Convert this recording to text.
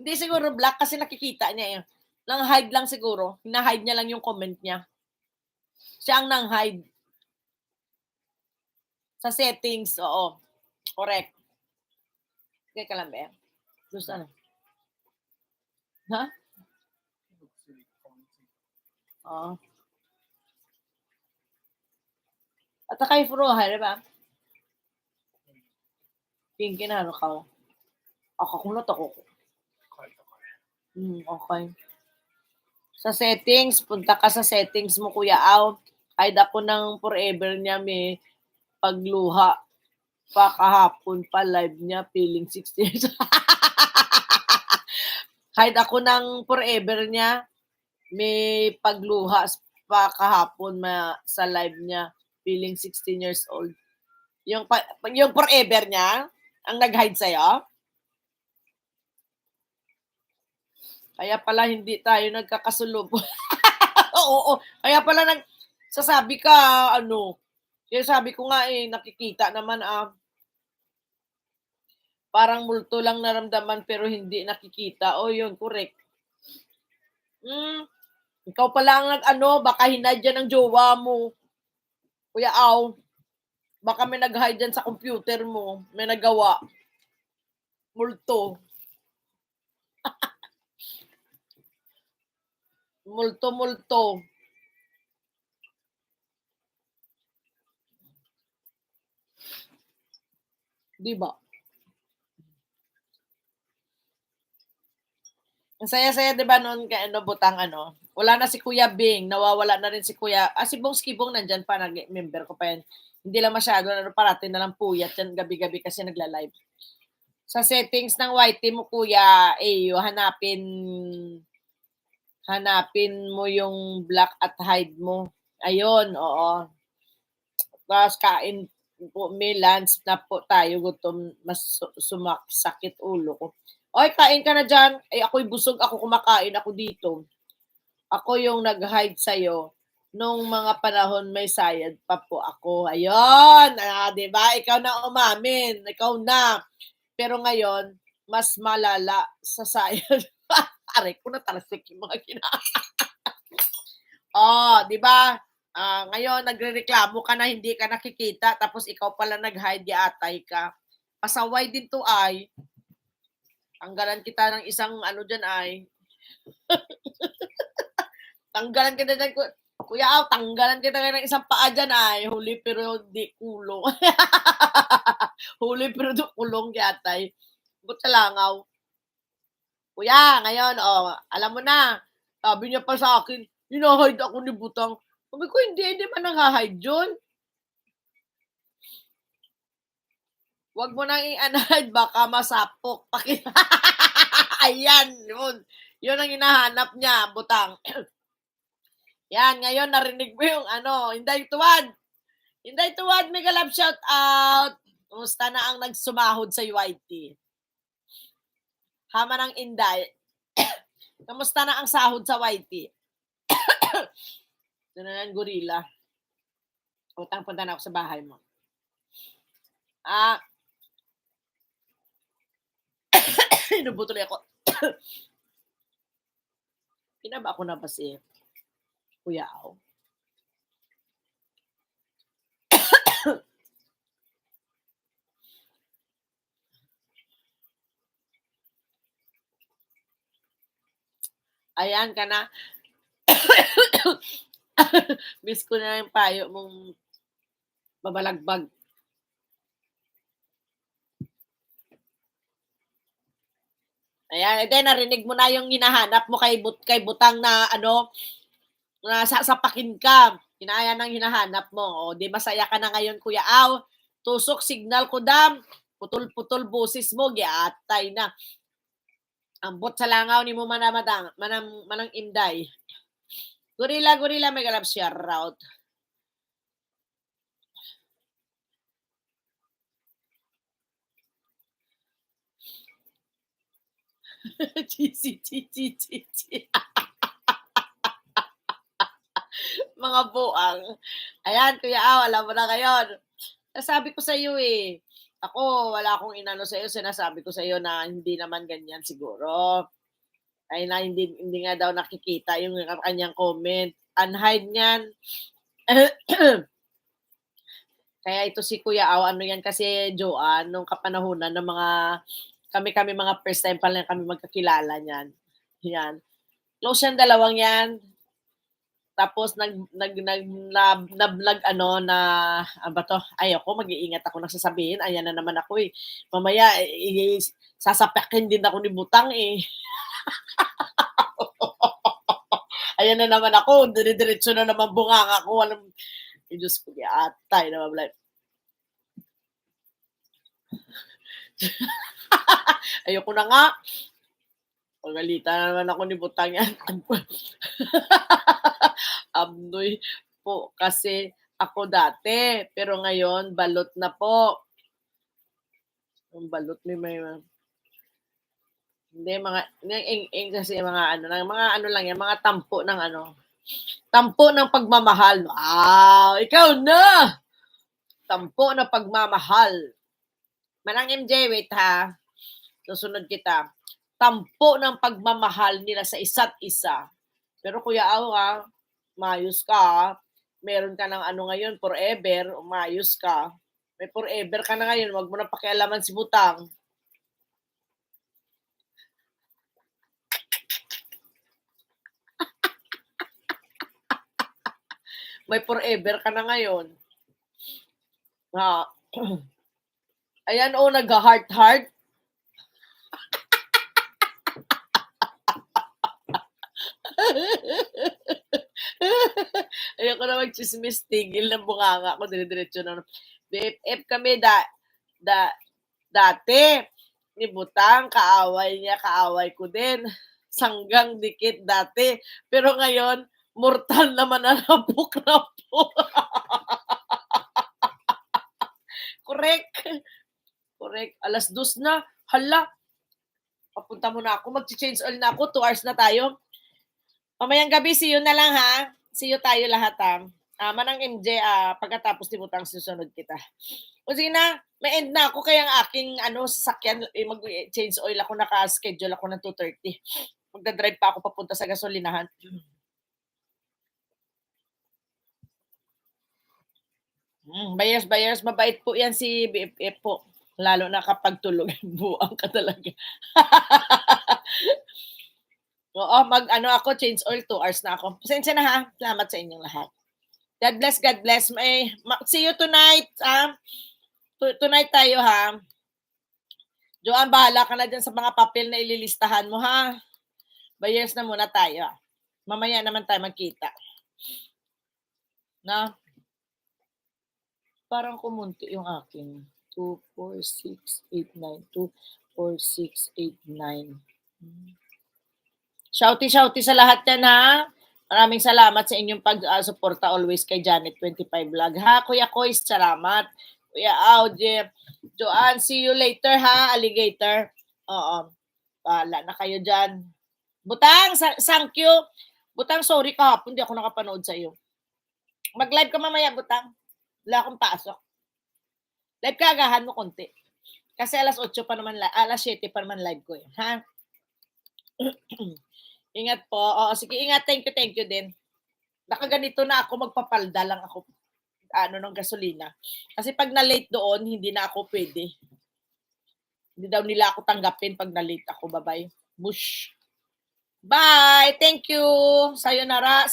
Hindi siguro black kasi nakikita niya eh. Nang-hide lang siguro. Hina-hide niya lang yung comment niya. Siya ang nang-hide. Sa settings, oo. Correct. Teka lang, be. Gusto na. Ha? Oo. At kay Froha, di ba? Pinky na ano ka. Ako kung not ako. Okay. Sa settings, punta ka sa settings mo, Kuya Aw. Hide ako ng forever niya, may pagluha. Pa kahapon pa live niya, feeling 60 years. Hide ako ng forever niya, may pagluha pa kahapon sa live niya, feeling 16 years old. Yung forever niya, ang nag-hide sa'yo? Kaya pala hindi tayo nagkakasulub. Oo, kaya pala sasabi ka, ano, kaya sabi ko nga eh, nakikita naman parang multo lang naramdaman pero hindi nakikita. O yun, correct. Ikaw pala ang baka hinadya ng jowa mo. Kuya Aw, baka may nag-hide dyan sa computer mo. May nagawa. Multo. Multo. Di ba? Ang saya-saya, di ba, noon kay butang wala na si Kuya Bing, nawawala na rin si Kuya, si Bong Skibong nandyan pa, nag-member ko pa yan. Hindi lang masyado, parating na lang puyat yan, gabi-gabi kasi nagla-live. Sa settings ng YT mo, Kuya Ayo, hanapin mo yung black at hide mo. Ayun, oo. Tapos kain po, may lunch na po tayo, gutom, mas sumakit ulo ko. Oy, kain ka na dyan. Ay, ako'y busog. Ako kumakain ako dito. Ako yung nag-hide sa'yo. Nung mga panahon may sayad pa po ako. Ayun. Diba? Ikaw na umamin. Ikaw na. Pero ngayon, mas malala sa sayad. Aray ko na talasik yung mga diba? Ngayon, nagre-reklamo ka na hindi ka nakikita. Tapos ikaw pala nag-hide, atay ka. Pasaway din to ay. Tanggalan kita ng isang dyan ay. Tanggalan kita dyan, Kuya Aw, tanggalan kita ng isang paa dyan ay. Huli pero di kulong. Huli pero di kulong yatay. But sa langaw. Kuya, ngayon, alam mo na. Sabi niya pa sa akin, hinahide ako ni Butang. Sabi ko, hindi man nang-hide yun. Huwag mo nang i-anhide, baka masapok. Ayan, yun. Yun ang hinahanap niya, Butang. Yan, ngayon narinig mo yung Inday Tuwad. Inday Tuwad, mega love shout out. Kumusta na ang nagsumahod sa UIT? Hama ng Inday. Kamusta na ang sahod sa YT? Doon na ng gorilla. Utang punta na ako sa bahay mo. Inubutuloy ako. Pinaba ko na ba si Kuya Aw? Ayan ka na. Miss ko na yung payo mong babalagbag. Ayan, then narinig mo na yung hinahanap mo kay Butang na na sasapakin ka. Hinaya nang hinahanap mo. O, di masaya ka na ngayon, Kuya Aw. Tusok, signal ko dam. Putol-putol boses mo, giatay na. Ambot sa langaw ni mo manang Inday. Gorilla, may galap siya route. Chi. Mga buang. Ayan, Kuya Aw, alam mo na ngayon. Sabi ko sa iyo eh, Ako, wala akong inano sa'yo, sinasabi ko sa'yo na hindi naman ganyan siguro. Ay na hindi nga daw nakikita yung kanyang comment. Unhide niyan. Kaya ito si Kuya Aw, ano yan kasi Joanne, nung kapanahunan ng mga kami mga first time pa lang kami magkakilala niyan. Yan. Close yan dalawang yan. Tapos nag-vlog ano na ba to? Ay ako, mag-iingat ako nagsasabihin. Ayan na naman ako eh. Mamaya sasapakin din ako ni Butang eh. Ayan na naman ako, dire-diretso na naman bunganga ko. Walang, Diyos ko, atay na mablay. Ayoko na nga. Pagalitan na naman ako ni Butang yan. Abnoy po kasi ako dati. Pero ngayon, balot na po. Yung balot ni may hindi, kasi mga ano lang yan, mga tampo ng ano. Tampo ng pagmamahal. Wow, ikaw na! Tampo ng pagmamahal. Manang MJ, wait ha. Susunod kita. Tampo ng pagmamahal nila sa isa't isa. Pero Kuya Aw ha, mayos ka. Meron ka ng ano ngayon, forever, umayos ka. May forever ka na ngayon, wag mo na pakialaman si Butang. May forever ka na ngayon. Ha. Ayan o, nag-heart-heart. Ayoko na mag-chismis, tigil ng bunganga ko, dire-diretso na. BFF kami dati. Ni Butang, kaaway ko din. Sanggang dikit dati. Pero ngayon, mortal naman na napok. Correct. Alas 2 na. Hala. Papunta mo na ako. Mag-change oil na ako. 2 hours na tayo. Mamayang gabi, see you na lang ha. See you tayo lahat ha. Manang MJ, pagkatapos ni Butang, susunod kita. O sige na, may end na ako. Kaya ang aking sasakyan, mag-change oil ako. Naka-schedule ako ng 2:30. Magdadrive pa ako papunta sa gasolinahan. Bayers, mabait po yan si BFF po. Lalo na kapag tulog, buang ka talaga. Oo, ako, change oil, 2 hours na ako. Pasensya na ha. Salamat sa inyong lahat. God bless. See you tonight. Tonight tayo ha. Joanne, bahala ka na dyan sa mga papel na ililistahan mo ha. Bayers na muna tayo. Mamaya naman tayo magkita. Na? Parang kumunti yung akin. 2, 4, 6, 8, 9. 2, 4, 6, 8, 9. Shouty sa lahat yan ha. Maraming salamat sa inyong pag-suporta always kay Janet25 Vlog ha. Kuya Kois, salamat. Kuya Audie. Joanne, see you later ha, alligator. Oo. Wala na kayo dyan. Butang, thank you. Butang, sorry kahapon, hindi ako nakapanood sa iyo. Mag-live ka mamaya, Butang. Wala akong pasok. Live ka, agahan mo konti. Kasi alas 8 pa naman, alas 7 pa naman live ko ha. Ingat po. Oo, sige, ingat. Thank you din. Nakaganito na ako, magpapalda lang ako ng gasolina. Kasi pag na-late doon, hindi na ako pwede. Hindi daw nila ako tanggapin pag na-late ako. Bye-bye. Bush. Bye! Thank you! Sayonara.